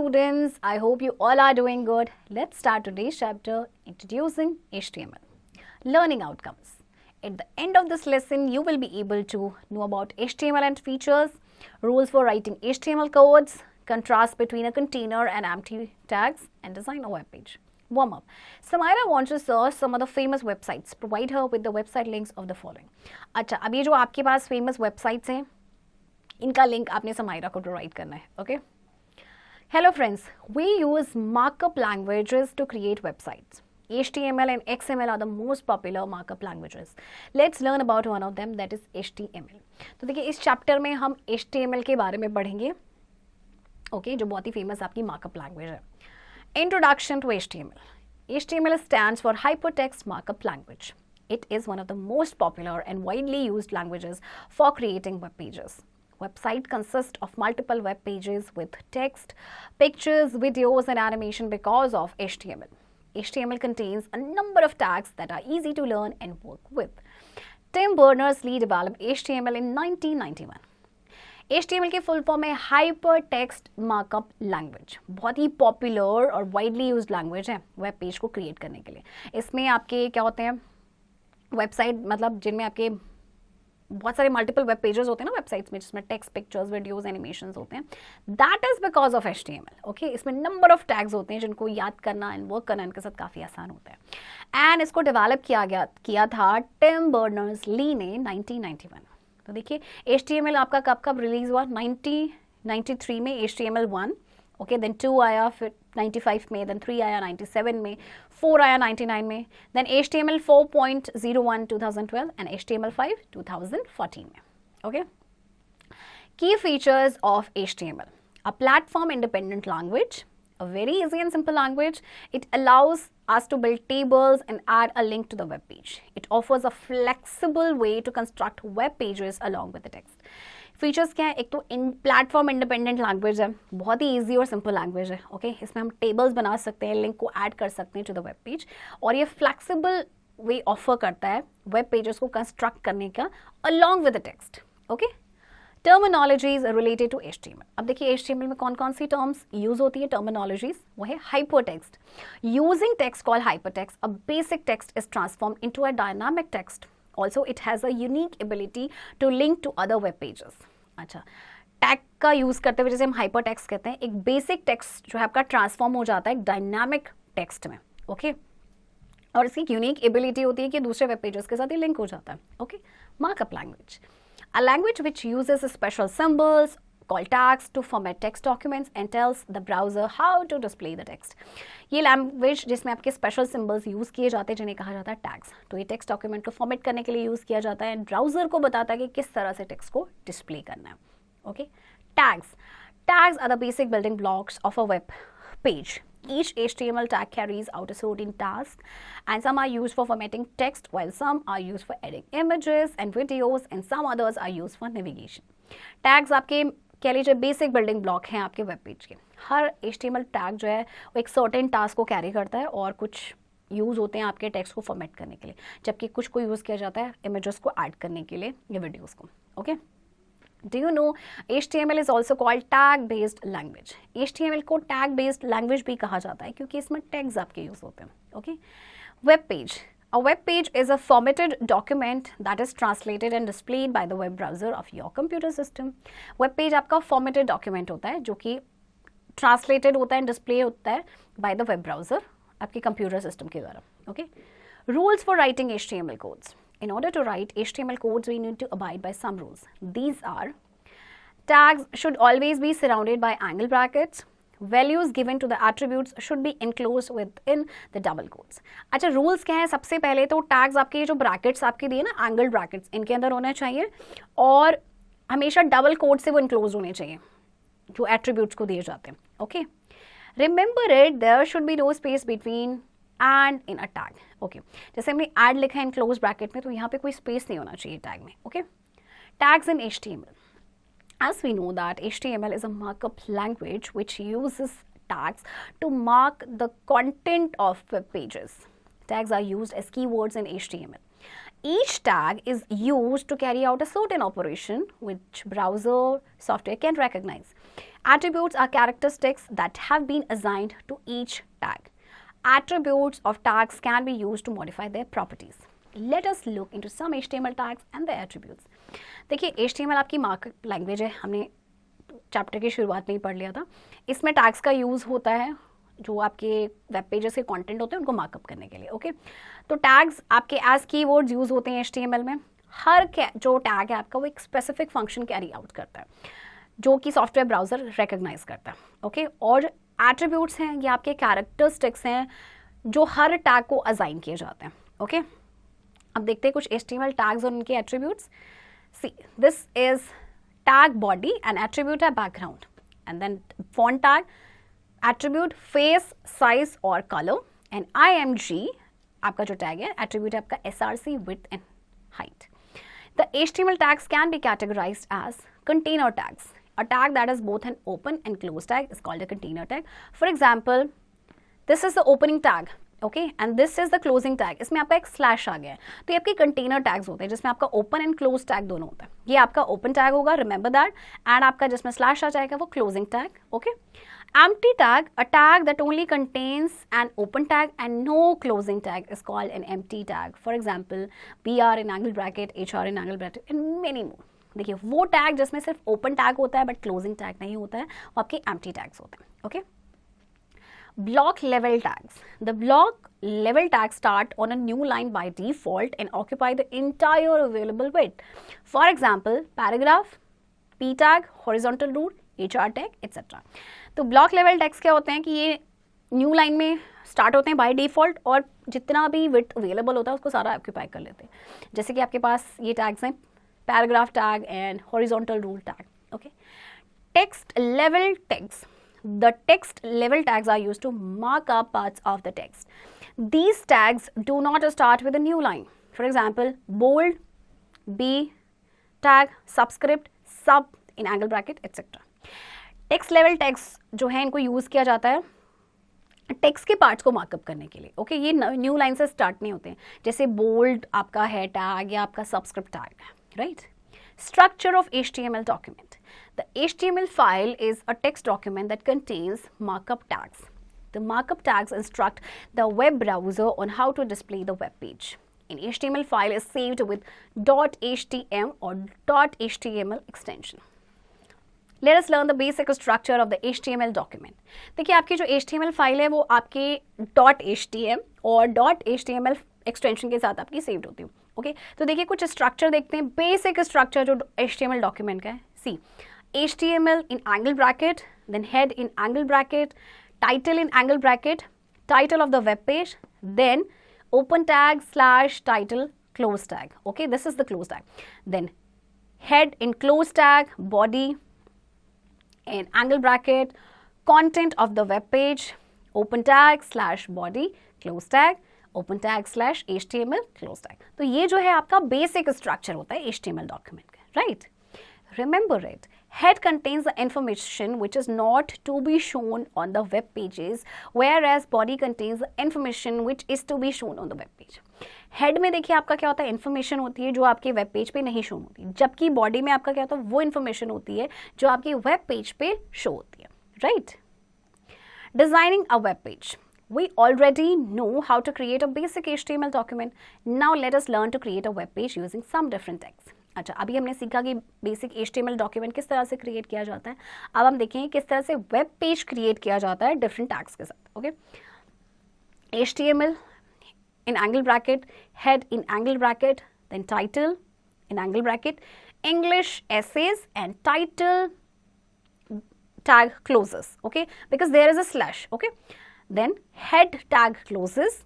students, I hope you all are doing good. Let's start today's chapter, Introducing HTML. Learning outcomes. At the end of this lesson, you will be able to know about HTML and features, rules for writing HTML codes, contrast between a container and empty tags, and design a web page. Warm up. Samira wants to search some of the famous websites. Provide her with the website links of the following. अच्छा, अब ये जो आपके पास famous websites हैं, इनका link आपने समायरा को provide करना है. Okay. Hello friends, we use markup languages to create websites. HTML and XML are the most popular markup languages. Let's learn about one of them, that is HTML. तो देखिए इस chapter में हम HTML के बारे में पढ़ेंगे, ओके, जो बहुत ही फेमस आपकी मार्कअप लैंग्वेज है. Introduction to HTML. HTML stands for Hypertext Markup Language. It is one of the most popular and widely used languages for creating web pages. Website consists of multiple web pages with text, pictures, videos, and animation because of HTML. HTML contains a number of tags that are easy to learn and work with. Tim Berners-Lee developed HTML in 1991. HTML की full form है hypertext markup language. बहुत ही popular और widely used language है web page को create करने के लिए. इसमें आपके क्या होते हैं, वेबसाइट मतलब जिनमें आपके बहुत सारे मल्टीपल वेब पेजेस होते हैं ना वेबसाइट्स में, जिसमें टेक्स्ट, पिक्चर्स, वीडियोस, एनिमेशंस होते हैं. That is because of HTML. Okay, इसमें नंबर ऑफ टैग्स होते हैं जिनको याद करना एंड वर्क करना इनके साथ काफ़ी आसान होता है. एंड इसको डेवलप किया था टिम बर्नर्स-ली ने 1991. तो देखिए HTML आपका कब कब रिलीज हुआ, 1993 में HTML1. ओके, देन 2 आया, फिर 95 में, देन 3 आया 97 में, 4 आया 99 में, देन HTML 4.01 2012 एंड HTML5 2014 में. ओके, की features of HTML. A platform independent language, a very easy and simple language. It allows us to build tables and add a link to the web page. It offers a flexible way to construct web pages along with the text. Features क्या है, एक तो इन platform independent language है, बहुत ही easy और simple language है. Okay, इसमें हम टेबल्स बना सकते हैं, लिंक को ऐड कर सकते हैं टू द वेब पेज, और ये फ्लेक्सिबल वे ऑफर करता है वेब पेजेस को कंस्ट्रक्ट करने का along with the text. Okay, terminologies related to HTML. अब देखिए HTML में कौन कौन सी टर्म्स यूज होती है, टर्मिनोलॉजीज. वो है hypertext. Using text called hypertext, a basic text is transformed into a dynamic text. Also, it has a unique ability to link to other web pages. अच्छा, टैग का use करते हुए जैसे हम हाइपरटेक्स्ट कहते हैं, एक बेसिक टेक्स्ट जो है आपका ट्रांसफॉर्म हो जाता है एक डायनामिक टेक्स्ट में. ओके, और इसकी यूनिक एबिलिटी होती है कि दूसरे वेब पेजेस के साथ ही लिंक हो जाता है. Okay, markup language. A language which uses special symbols called tags to format text documents and tells the browser how to display the text. ये लैंग्वेज जिसमें आपके स्पेशल सिंबल्स यूज़ किए जाते हैं जिन्हें कहा जाता है टैग्स. तो ये टेक्स्ट डॉक्यूमेंट को फॉर्मेट करने के लिए यूज़ किया जाता है, ब्राउजर को बताता है कि किस तरह से टेक्स्ट को डिस्प्ले करना है. Okay, tags are the basic building blocks of a web page. Each HTML tag carries out a certain task, and some are used for formatting text, while some are used for adding images and videos, and some others are used for navigation. Tags आपके कह लीजिए basic building block हैं आपके web page के. हर HTML tag जो है वो एक सर्टेन टास्क को कैरी करता है, और कुछ यूज़ होते हैं आपके टेक्स्ट को फॉर्मेट करने के लिए, जबकि कुछ को यूज़ किया जाता है इमेजेस को ऐड करने के लिए या वीडियोज़ को. Okay, Do you know HTML is also called tag based language. HTML को tag based language भी कहा जाता है क्योंकि इसमें tags आपके यूज होते हैं. Okay? Web page. A web page is a formatted document that is translated and displayed by the web browser of your computer system. Web page आपका formatted document होता है जो कि translated होता है, display होता है by the web browser आपके computer system के द्वारा. Okay? Rules for writing HTML codes. In order to write HTML codes, we need to abide by some rules. These are: tags should always be surrounded by angle brackets. Values given to the attributes should be enclosed within the double quotes. अच्छा, rules क्या है? सबसे पहले तो tags आपके जो brackets आपके दिए ना, एंगल ब्रैकेट्स, इनके अंदर होना चाहिए, और हमेशा डबल कोट से वो इनक्लोज होने चाहिए जो एट्रीब्यूट्स को दिए जाते हैं. Okay, remember it, there should be no space between and in a tag. Okay, जैसे हमने एड लिखा है इन क्लोज ब्रैकेट में, तो यहाँ पे कोई स्पेस नहीं होना चाहिए टैग में. Okay, tags in HTML. As we know that HTML is a markup language which uses tags to mark the content of web pages. Tags are used as keywords in HTML. Each tag is used to carry out a certain operation which browser software can recognize. Attributes are characteristics that have been assigned to each tag. Attributes of tags can be used to modify their properties. Let us look into some HTML tags and their attributes. देखिए HTML आपकी markup language है, हमने chapter की शुरुआत में ही पढ़ लिया था. इसमें टैग्स का यूज़ होता है जो आपके वेब पेजेस के कंटेंट होते हैं उनको मार्कअप करने के लिए. ओके, तो टैग्स आपके एज कीवर्ड्स यूज़ होते हैं HTML में. हर जो टैग है आपका वो एक स्पेसिफिक फंक्शन कैरी आउट करता है जो कि सॉफ्टवेयर ब्राउज़र रिकग्नाइज करता है. ओके, और एट्रीब्यूट्स हैं ये आपके कैरेक्टरिस्टिक्स हैं जो हर टैग को असाइन किए जाते हैं. ओके, अब देखते हैं कुछ HTML टैग्स और उनके attributes. See, this is tag body and attribute है background, and then font tag attribute face size or color, and img आपका जो tag है attribute है आपका src width and height. The HTML tags can be categorized as container tags. A tag that is both an open and closed tag is called a container tag. For example, this is the opening tag, okay, and this is the closing tag. इसमें आपका एक slash आ गया है, तो ये आपके container tags होते हैं जिसमें आपका ओपन एंड क्लोज टैग दोनों होता है. ये आपका ओपन टैग होगा, रिमेंबर दैट, एंड आपका जिसमें स्लैश आ जाएगा वो closing tag. Okay, empty tag, a tag that only contains an open tag and no closing tag is called an empty tag. For example PR in angle bracket, HR in angle bracket and many more. देखिए वो tag जिसमें सिर्फ open tag होता है but closing tag नहीं होता है, वो आपके एम्प्टी टैग्स होते हैं. Okay, block level tags. The block level tags start on a new line by default and occupy the entire available width. For example, paragraph, P tag, horizontal rule, HR tag, etc. तो block level tags क्या होते हैं कि ये new line में start होते हैं by default और जितना भी width अवेलेबल होता है उसको सारा ऑक्यूपाई कर लेते हैं. जैसे कि आपके पास ये टैग्स हैं, paragraph tag and horizontal rule tag. Okay, text level tags. The text level tags are used to mark up parts of the text. These tags do not start with a new line. For example, bold, B tag, subscript, sub in angle bracket, etc. Text level tags जो है इनको use किया जाता है text के parts को markup करने के लिए. ओके, ये न्यू लाइन से स्टार्ट नहीं होते हैं. जैसे बोल्ड आपका है टैग या आपका सबस्क्रिप्ट टैग है, right. Structure of HTML document. The HTML file is a text document that contains markup tags. The markup tags instruct the web browser on how to display the web page. An HTML file is saved with .htm or .html extension. Let us learn the basic structure of the HTML document. देखिए आपकी जो HTML file है वो आपके .htm और .html extension के साथ आपकी सेव्ड होती है. ओके, तो देखिए कुछ स्ट्रक्चर देखते हैं, बेसिक स्ट्रक्चर जो HTML डॉक्यूमेंट का है. सी, HTML in angle bracket, then head in angle bracket, title in angle bracket, title of the web page, then open tag / title close tag. Okay, this is the close tag. Then head in close tag, body in angle bracket, content of the web page, open tag / body close tag, open tag / HTML close tag. तो ये जो है आपका basic structure होता है HTML document का, right. Remember it. Head contains the information which is not to be shown on the web pages, whereas body contains the information which is to be shown on the web page. Head में देखिए आपका क्या होता है, information होती है जो आपके वेब पेज पे नहीं शो होती, जबकि बॉडी में आपका क्या होता है, वो इन्फॉर्मेशन होती है जो आपके वेब पेज पे शो होती है, right. Designing a web page. We already know how to create a basic HTML document. Now let us learn to create a web page using some different tags. अच्छा, अभी हमने सीखा कि basic HTML document किस तरह से create किया जाता है. अब हम देखेंगे किस तरह से वेब पेज क्रिएट किया जाता है डिफरेंट टैग्स के साथ. Okay, HTML in angle bracket, head in angle bracket, then title in angle bracket, English essays and title tag closes. Okay, because there is a slash. Okay, then head tag closes,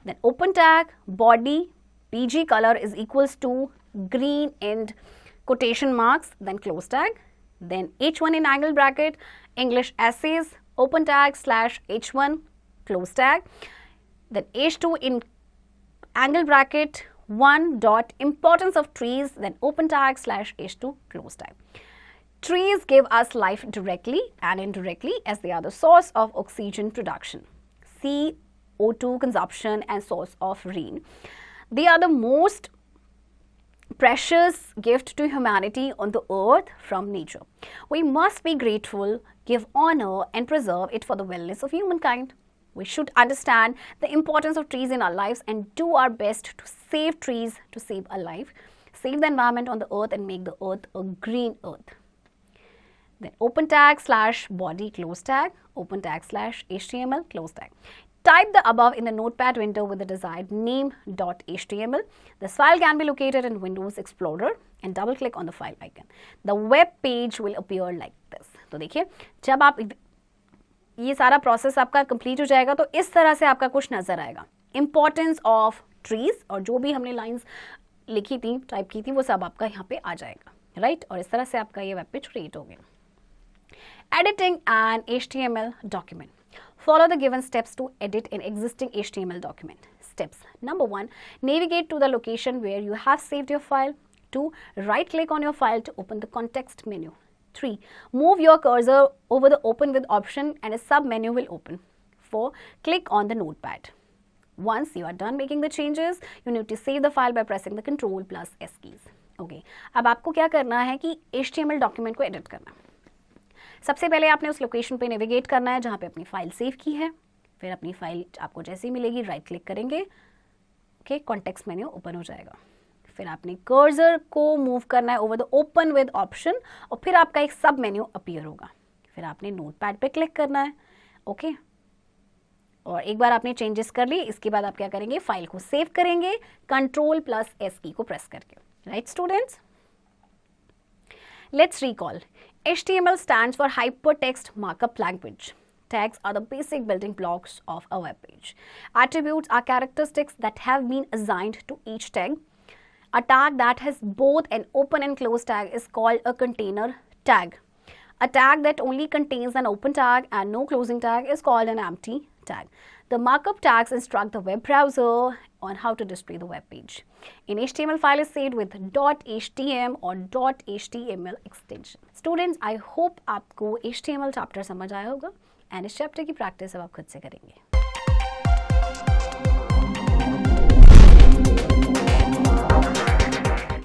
then open tag, body, PG color is equals to green and quotation marks, then close tag, then H1 in angle bracket, English essays, open tag / H1 close tag, then H2 in angle bracket 1 dot importance of trees, then open tag / H2 close tag. Trees give us life directly and indirectly as they are the source of oxygen production, CO2 consumption and source of rain. They are the most precious gift to humanity on the earth from nature. We must be grateful, give honor, and preserve it for the wellness of humankind. We should understand the importance of trees in our lives and do our best to save trees, to save our life, save the environment on the earth, and make the earth a green earth. Then open tag / body close tag, open tag / HTML close tag. Type the above in the notepad window with the desired name.html. This file can be located in Windows Explorer and double click on the file icon. The web page will appear like this. तो देखिए जब आप ये सारा process आपका complete हो जाएगा तो इस तरह से आपका कुछ नजर आएगा. इंपॉर्टेंस ऑफ ट्रीज और जो भी हमने लाइंस लिखी थी, टाइप की थी, वो सब आपका यहाँ पे आ जाएगा, राइट? और इस तरह से आपका ये वेब पेज क्रिएट हो गया. Editing an HTML document. Follow the given steps to edit an existing HTML document. Steps. Number 1. Navigate to the location where you have saved your file. 2. Right click on your file to open the context menu. 3. Move your cursor over the open with option and a sub menu will open. 4. Click on the notepad. Once you are done making the changes, you need to save the file by pressing the Ctrl+S keys. Okay. अब आपको क्या करना है कि HTML document को edit करना. सबसे पहले आपने उस लोकेशन पे नेविगेट करना है जहाँ पे अपनी फाइल सेव की है. फिर अपनी फाइल आपको जैसे ही मिलेगी राइट क्लिक करेंगे, ओके, कॉन्टेक्स्ट मेन्यू ओपन हो जाएगा. फिर आपने कर्सर को मूव करना है over the open with option और फिर आपका एक सब मेन्यू अपीयर होगा. फिर आपने नोटपैड पे क्लिक करना है, ओके. और एक बार आपने चेंजेस कर ली, इसके बाद आप क्या करेंगे, फाइल को सेव करेंगे Ctrl+S की को प्रेस करके. Right students, let's recall. HTML stands for Hypertext Markup Language. Tags are the basic building blocks of a web page. Attributes are characteristics that have been assigned to each tag. A tag that has both an open and closed tag is called a container tag. A tag that only contains an open tag and no closing tag is called an empty tag. The markup tags instruct the web browser on how to display the web page. An HTML file is saved with .htm or .html extension. Students, I hope आपको HTML chapter समझ आया होगा and इस chapter की practice अब आप खुद से करेंगे.